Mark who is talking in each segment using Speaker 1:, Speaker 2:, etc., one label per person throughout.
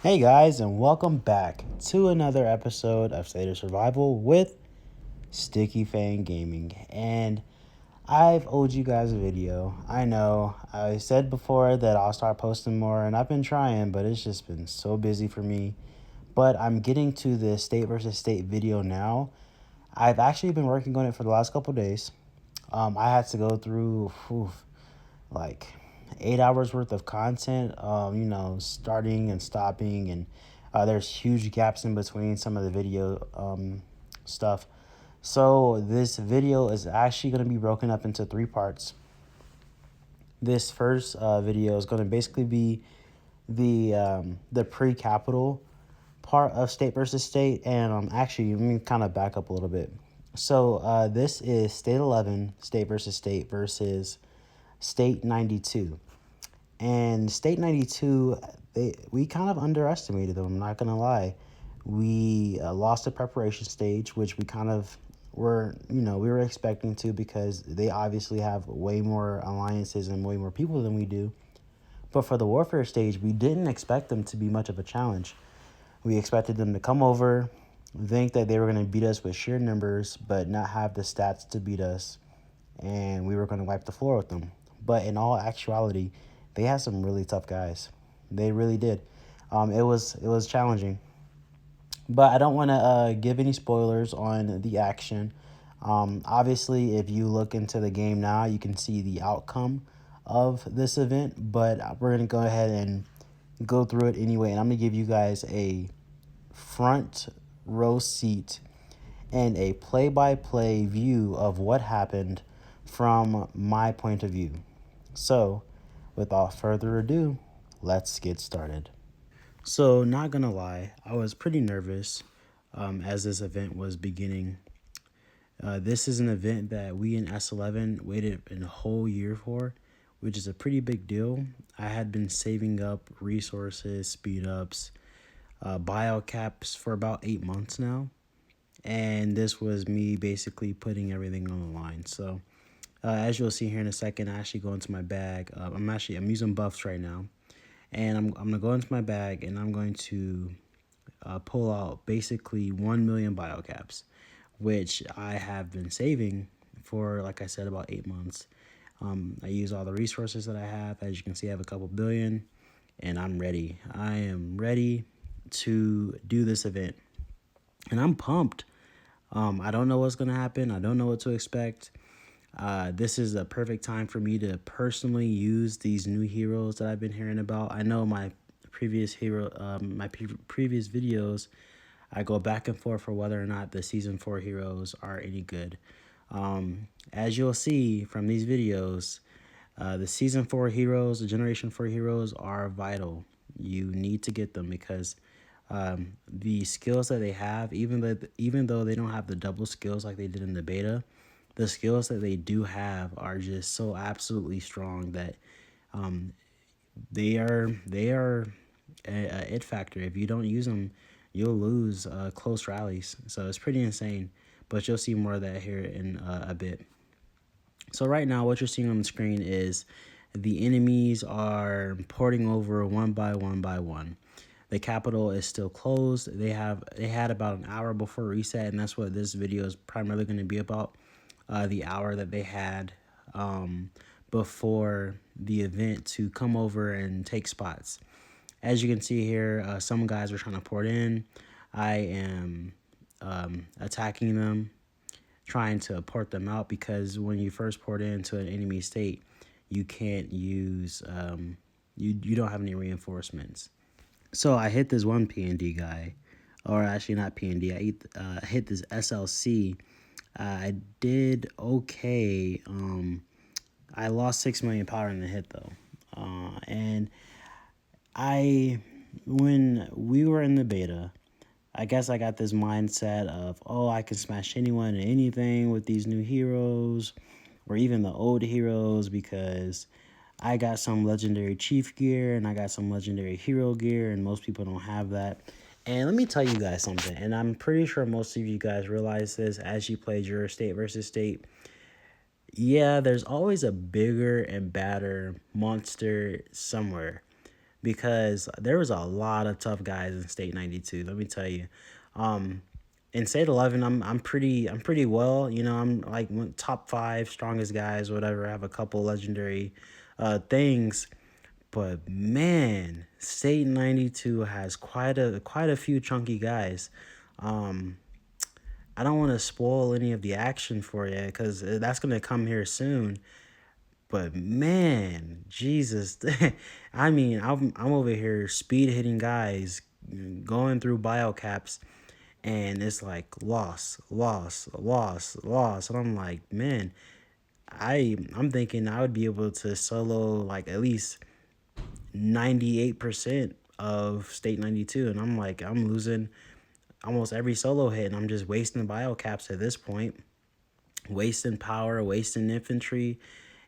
Speaker 1: Hey guys, and welcome back to another episode of State of Survival with Sticky Fang Gaming. And I've owed you guys a video. I know I said before that I'll start posting more, and I've been trying, but it's just been so busy for me. But I'm getting to the state versus state video now. I've actually been working on it for the last couple days. I had to go through like 8 hours worth of content, starting and stopping, and there's huge gaps in between some of the video stuff. So this video is actually going to be broken up into three parts. This first video is going to basically be the pre-capital part of state versus state, and actually let me kind of back up a little bit. So this is state 11, state versus state 92. And State 92, we kind of underestimated them, I'm not going to lie. We lost the preparation stage, which we kind of we were expecting to, because they obviously have way more alliances and way more people than we do. But for the warfare stage, we didn't expect them to be much of a challenge. We expected them to come over, think that they were going to beat us with sheer numbers, but not have the stats to beat us, and we were going to wipe the floor with them. But in all actuality, they had some really tough guys. They really did. It was challenging, but I don't want to give any spoilers on the action. Obviously, if you look into the game now, you can see the outcome of this event. But we're gonna go ahead and go through it anyway, and I'm gonna give you guys a front row seat and a play-by-play view of what happened from my point of view. So, without further ado, let's get started. So, not gonna lie, I was pretty nervous as this event was beginning. This is an event that we in S11 waited a whole year for, which is a pretty big deal. I had been saving up resources, speed ups, bio caps for about 8 months now, and this was me basically putting everything on the line. So, as you'll see here in a second, I actually go into my bag. I'm using buffs right now, and I'm gonna go into my bag and I'm going to pull out basically 1 million bio caps, which I have been saving for, like I said, about 8 months. I use all the resources that I have. As you can see, I have a couple billion, and I'm ready. I am ready to do this event, and I'm pumped. I don't know what's gonna happen. I don't know what to expect. This is a perfect time for me to personally use these new heroes that I've been hearing about. I know my previous previous videos, I go back and forth for whether or not the season 4 heroes are any good. As you'll see from these videos, the season 4 heroes, the generation 4 heroes are vital. You need to get them because the skills that they have, even though they don't have the double skills like they did in the beta, the skills that they do have are just so absolutely strong that they are a it factor. If you don't use them, you'll lose close rallies. So it's pretty insane. But you'll see more of that here in a bit. So right now, what you're seeing on the screen is the enemies are porting over one by one by one. The capital is still closed. They had about an hour before reset, and that's what this video is primarily going to be about. The hour that they had before the event to come over and take spots. As you can see here, some guys are trying to port in. I am attacking them, trying to port them out, because when you first port into an enemy state, you can't use, you don't have any reinforcements. So I hit this one PND guy, or actually not PND, I hit this SLC. I did okay. I lost 6 million power in the hit though. And when we were in the beta, I guess I got this mindset of, oh, I can smash anyone and anything with these new heroes, or even the old heroes, because I got some legendary chief gear and I got some legendary hero gear, and most people don't have that. And let me tell you guys something, and I'm pretty sure most of you guys realize this as you played your state versus state. Yeah, there's always a bigger and badder monster somewhere. because there was a lot of tough guys in State 92. Let me tell you. In State 11, I'm pretty well. I'm like top five strongest guys, whatever. I have a couple legendary things, but man, State 92 has quite a few chunky guys. Um, I don't want to spoil any of the action for you because that's gonna come here soon. But man, Jesus, I mean, I'm over here speed hitting guys, going through bio caps, and it's like loss, loss, loss, loss, and I'm like, man, I'm thinking I would be able to solo like at least 98% of State 92, and I'm like, I'm losing almost every solo hit, and I'm just wasting bio caps at this point, wasting power, wasting infantry,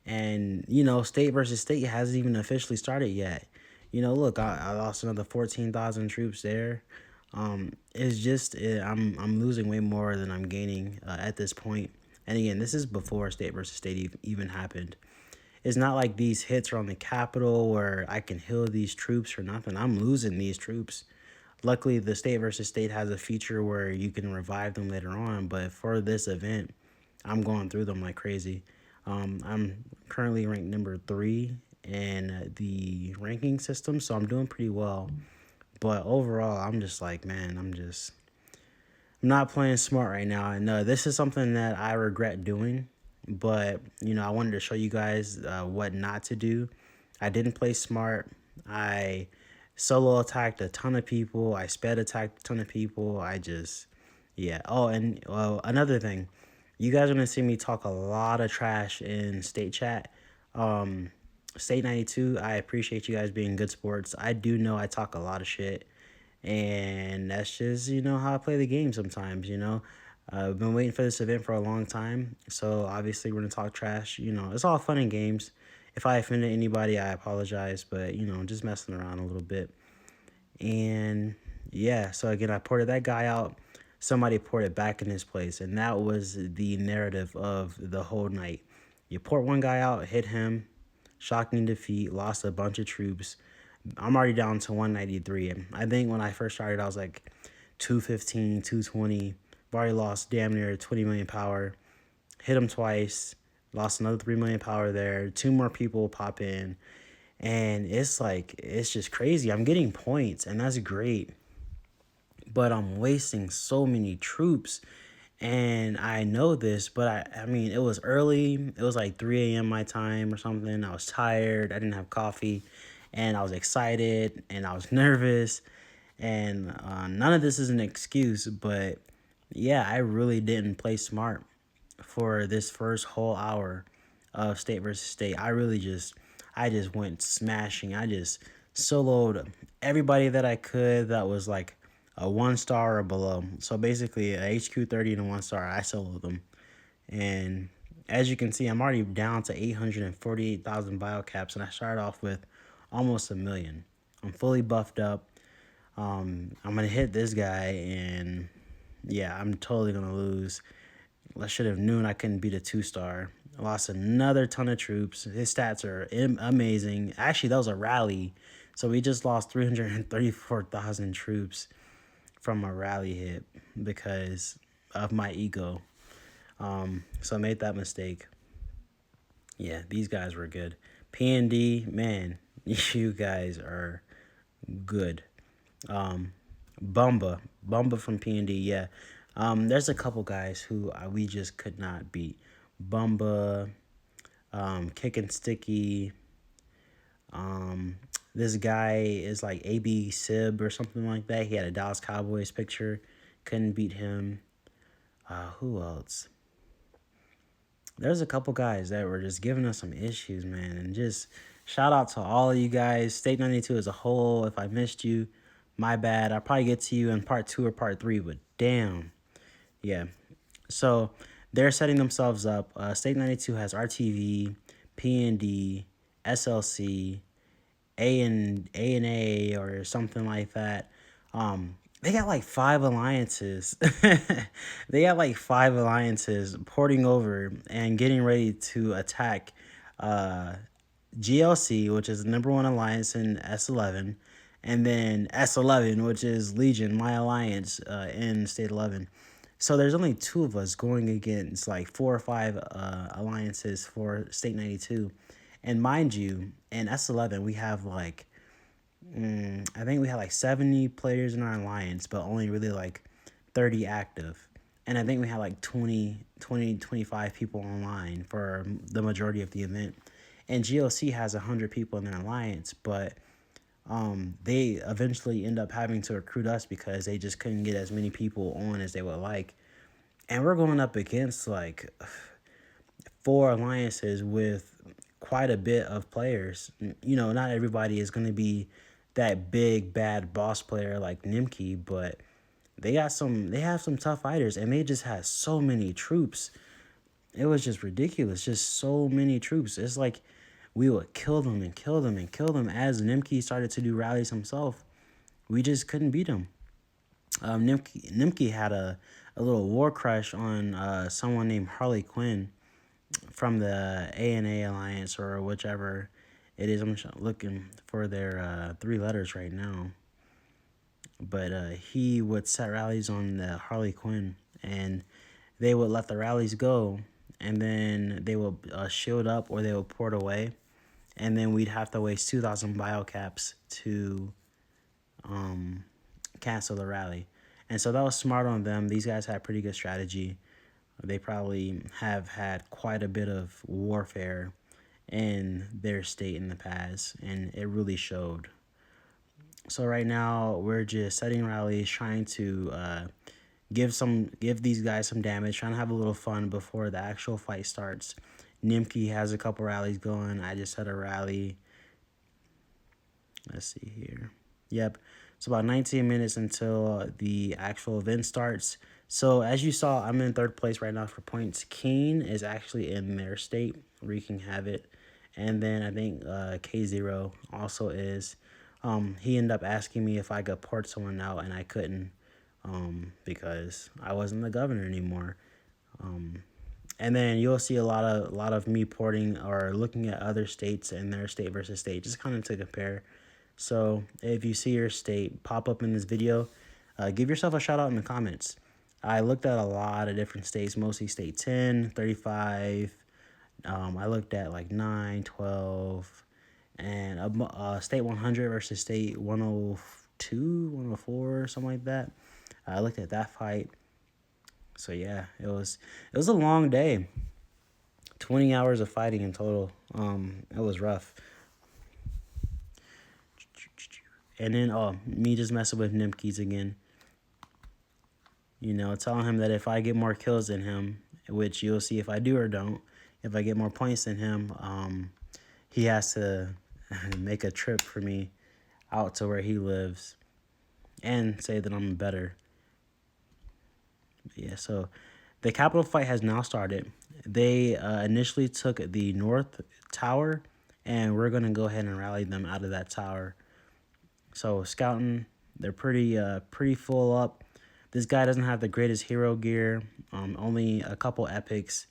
Speaker 1: and state versus state hasn't even officially started yet. Look, I lost another 14,000 troops there. It's just I'm losing way more than I'm gaining at this point. And again, this is before state versus state even happened. It's not like these hits are on the capital where I can heal these troops or nothing. I'm losing these troops. Luckily, the state versus state has a feature where you can revive them later on. But for this event, I'm going through them like crazy. I'm currently ranked number 3 in the ranking system, so I'm doing pretty well. But overall, I'm just like, man, I'm not playing smart right now. And this is something that I regret doing. But, I wanted to show you guys what not to do. I didn't play smart. I solo attacked a ton of people. I sped attacked a ton of people. Yeah. Oh, and another thing. You guys are going to see me talk a lot of trash in state chat. State 92, I appreciate you guys being good sports. I do know I talk a lot of shit. And that's just, how I play the game sometimes, I've been waiting for this event for a long time. So obviously we're going to talk trash. It's all fun and games. If I offended anybody, I apologize. But, just messing around a little bit. And yeah, so again, I ported that guy out. Somebody ported back in his place. And that was the narrative of the whole night. You port one guy out, hit him, shocking defeat, lost a bunch of troops. I'm already down to 193. And I think when I first started, I was like 215, 220. I've already lost damn near 20 million power. Hit him twice. Lost another 3 million power there. 2 more people pop in. And it's just crazy. I'm getting points, and that's great. But I'm wasting so many troops. And I know this, but I mean, it was early. It was like 3 a.m. my time or something. I was tired. I didn't have coffee. And I was excited. And I was nervous. And none of this is an excuse. But yeah, I really didn't play smart for this first whole hour of state versus state. I just went smashing. I just soloed everybody that I could that was like a 1-star or below. So basically, a HQ 30 and a 1-star, I soloed them. And as you can see, I'm already down to 848,000 bio caps, and I started off with almost 1 million. I'm fully buffed up. I'm gonna hit this guy, and yeah, I'm totally gonna lose. I should have known I couldn't beat a 2-star. I lost another ton of troops. His stats are amazing. Actually, that was a rally. So we just lost 334,000 troops from a rally hit because of my ego. So I made that mistake. Yeah, these guys were good. P&D, man, you guys are good. Bumba from P&D, yeah. There's a couple guys who we just could not beat. Bumba, Kick and Sticky. This guy is like AB Sib or something like that. He had a Dallas Cowboys picture. Couldn't beat him. Who else? There's a couple guys that were just giving us some issues, man. And just shout out to all of you guys. State 92 as a whole. If I missed you, my bad. I'll probably get to you in part 2 or part 3, but damn. Yeah. So they're setting themselves up. State 92 has RTV, P&D, SLC, A&A or something like that. They got like 5 alliances. They got like 5 alliances porting over and getting ready to attack GLC, which is the number one alliance in S11, and then S11, which is Legion, my alliance in State 11. So there's only two of us going against like 4 or 5 alliances for State 92. And mind you, in S11, we have like, I think we had like 70 players in our alliance, but only really like 30 active. And I think we had like 25 people online for the majority of the event. And GLC has 100 people in their alliance, but they eventually end up having to recruit us because they just couldn't get as many people on as they would like. And we're going up against like 4 alliances with quite a bit of players. You know, not everybody is going to be that big bad boss player like Nimki, but they have some tough fighters, and they just had so many troops. It was just ridiculous, just so many troops. It's like we would kill them and kill them and kill them as Nimki started to do rallies himself. We just couldn't beat him. Nimki had a little war crush on someone named Harley Quinn from the ANA Alliance or whichever it is. I'm looking for their 3 letters right now. But he would set rallies on the Harley Quinn, and they would let the rallies go, and then they would shield up or they would port away, and then we'd have to waste 2,000 biocaps to cancel the rally. And so that was smart on them. These guys had pretty good strategy. They probably have had quite a bit of warfare in their state in the past, and it really showed. So right now we're just setting rallies, trying to give these guys some damage, trying to have a little fun before the actual fight starts. Nimki has a couple rallies going. I just had a rally. Let's see here. Yep. It's about 19 minutes until the actual event starts. So as you saw, I'm in 3rd place right now for points. Keen is actually in their state, wreaking havoc. And then I think K0 also is. He ended up asking me if I could port someone out, and I couldn't because I wasn't the governor anymore. And then you'll see a lot of me porting or looking at other states and their state versus state, just kind of to compare. So if you see your state pop up in this video, give yourself a shout out in the comments. I looked at a lot of different states, mostly state 10, 35. I looked at like 9, 12, and state 100 versus state 102, 104, something like that. I looked at that fight. So yeah, it was a long day. 20 hours of fighting in total. It was rough. And then me just messing with Nimkis again. You know, telling him that if I get more kills than him, which you'll see if I do or don't, if I get more points than him, he has to make a trip for me out to where he lives and say that I'm better. Yeah, so the capital fight has now started. They initially took the north tower, and we're going to go ahead and rally them out of that tower. So scouting, they're pretty full up. This guy doesn't have the greatest hero gear, only a couple epics,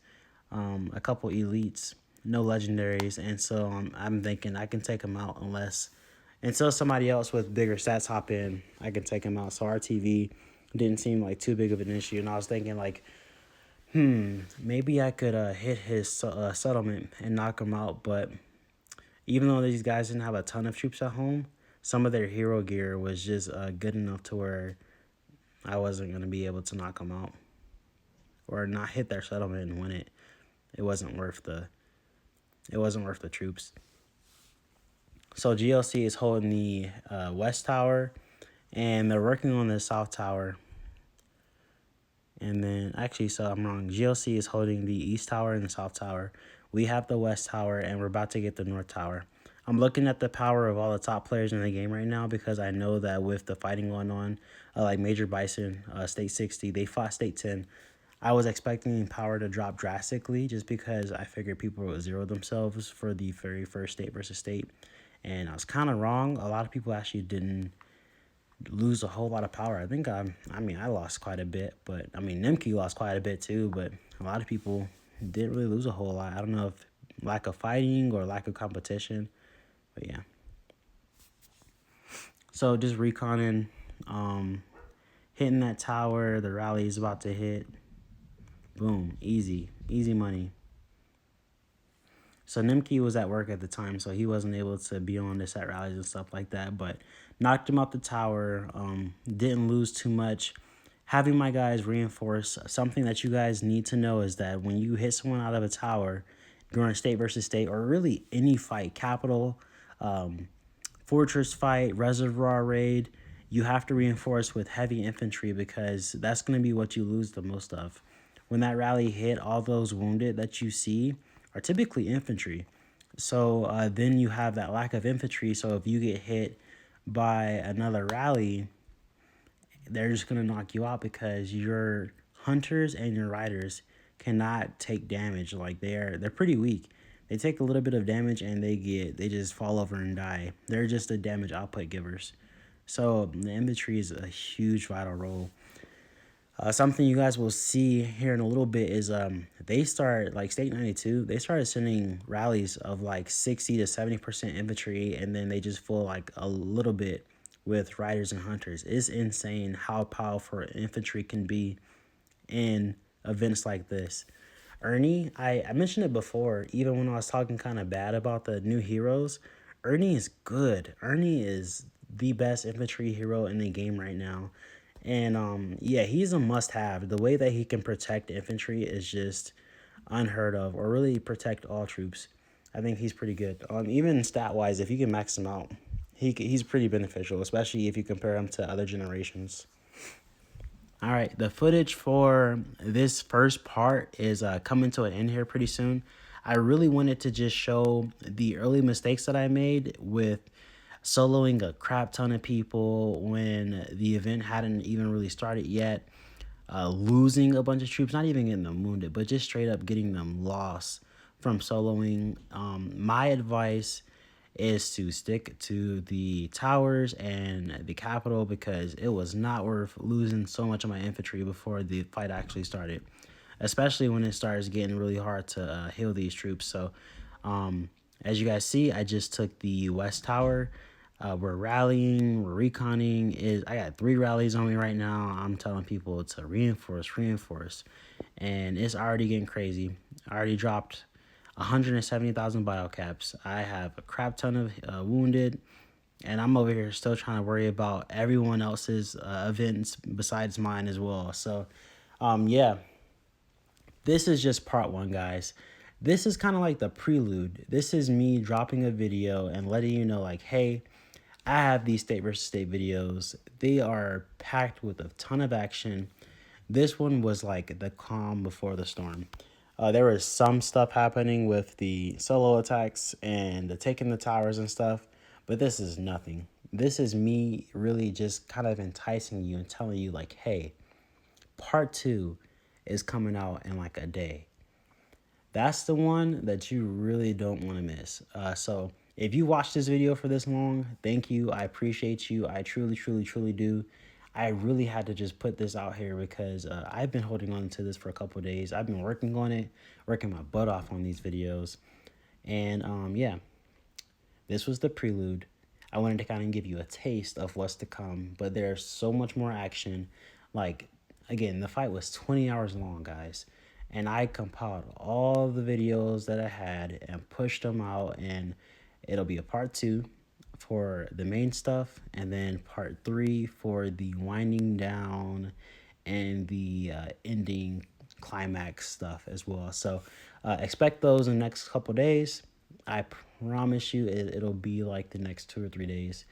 Speaker 1: a couple elites, no legendaries, and so I'm thinking I can take him out until somebody else with bigger stats hop in, I can take him out. So RTV didn't seem like too big of an issue, and I was thinking like, maybe I could hit his settlement and knock him out. But even though these guys didn't have a ton of troops at home, some of their hero gear was just good enough to where I wasn't going to be able to knock them out or not hit their settlement and win it. It wasn't worth the troops. So GLC is holding the west tower, and they're working on the south tower. And then, actually, so I'm wrong. GLC is holding the east tower and the south tower. We have the west tower, and we're about to get the north tower. I'm looking at the power of all the top players in the game right now because I know that with the fighting going on, like Major Bison, State 60, they fought State 10. I was expecting power to drop drastically just because I figured people would zero themselves for the very first state versus state. And I was kind of wrong. A lot of people actually didn't lose a whole lot of power. I think I lost quite a bit, but Nimki lost quite a bit too, but a lot of people didn't really lose a whole lot. I don't know if lack of fighting or lack of competition. But yeah. So just reconning, hitting that tower. The rally is about to hit. Boom, easy money. So Nimki was at work at the time, so he wasn't able to be on the set rallies and stuff like that. But knocked him out the tower. Didn't lose too much. Having my guys reinforce, something that you guys need to know is that when you hit someone out of a tower during state versus state, or really any fight, capital, fortress fight, reservoir raid, you have to reinforce with heavy infantry because that's going to be what you lose the most of. When that rally hit, all those wounded that you see are typically infantry. So then you have that lack of infantry. So if you get hit by another rally, they're just going to knock you out because your hunters and your riders cannot take damage. Like they're pretty weak. They take a little bit of damage and they just fall over and die. They're just the damage output givers. So the infantry is a huge vital role. Something you guys will see here in a little bit is they start, like State 92, they started sending rallies of like 60 to 70% infantry, and then they just full like a little bit with riders and hunters. It's insane how powerful infantry can be in events like this. Ernie, I mentioned it before, even when I was talking kind of bad about the new heroes. Ernie is good. Ernie is the best infantry hero in the game right now. And yeah, he's a must-have. The way that he can protect infantry is just unheard of, or really protect all troops. I think he's pretty good. Even stat-wise, if you can max him out, he's pretty beneficial, especially if you compare him to other generations. All right, the footage for this first part is coming to an end here pretty soon. I really wanted to just show the early mistakes that I made with soloing a crap ton of people when the event hadn't even really started yet, losing a bunch of troops, not even getting them wounded, but just straight up getting them lost from soloing. My advice is to stick to the towers and the capital because it was not worth losing so much of my infantry before the fight actually started, especially when it starts getting really hard to heal these troops. So as you guys see, I just took the west tower. We're rallying, we're reconning. I got 3 rallies on me right now. I'm telling people to reinforce, and it's already getting crazy. I already dropped 170,000 biocaps. I have a crap ton of wounded, and I'm over here still trying to worry about everyone else's events besides mine as well. So, yeah, this is just part 1, guys. This is kind of like the prelude. This is me dropping a video and letting you know, like, hey, I have these state versus state videos. They are packed with a ton of action. This one was like the calm before the storm. There was some stuff happening with the solo attacks and the taking the towers and stuff, but this is nothing. This is me really just kind of enticing you and telling you like, hey, part 2 is coming out in like a day. That's the one that you really don't want to miss. So if you watched this video for this long, thank you. I appreciate you. I truly do. I really had to just put this out here because I've been holding on to this for a couple of days. I've been working on it, working my butt off on these videos. And yeah, this was the prelude. I wanted to kind of give you a taste of what's to come, but there's so much more action. Like, again, the fight was 20 hours long, guys. And I compiled all the videos that I had and pushed them out, and it'll be a part 2 for the main stuff, and then part 3 for the winding down and the ending climax stuff as well. So expect those in the next couple days. I promise you it'll be like the next 2 or 3 days.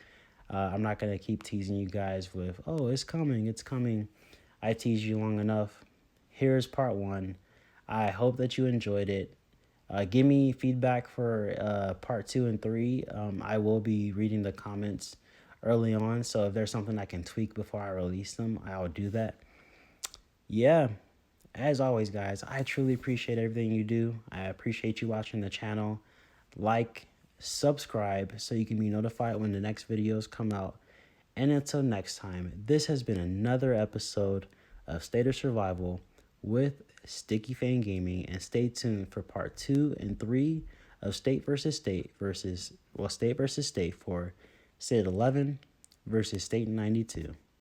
Speaker 1: I'm not going to keep teasing you guys with, oh, it's coming. I teased you long enough. Here's part 1. I hope that you enjoyed it. Give me feedback for part 2 and 3. I will be reading the comments early on, so if there's something I can tweak before I release them, I'll do that. Yeah, as always, guys, I truly appreciate everything you do. I appreciate you watching the channel. Like, subscribe so you can be notified when the next videos come out. And until next time, this has been another episode of State of Survival with Sticky Fang Gaming, and stay tuned for part 2 and 3 of state versus state for state 11 versus state 92.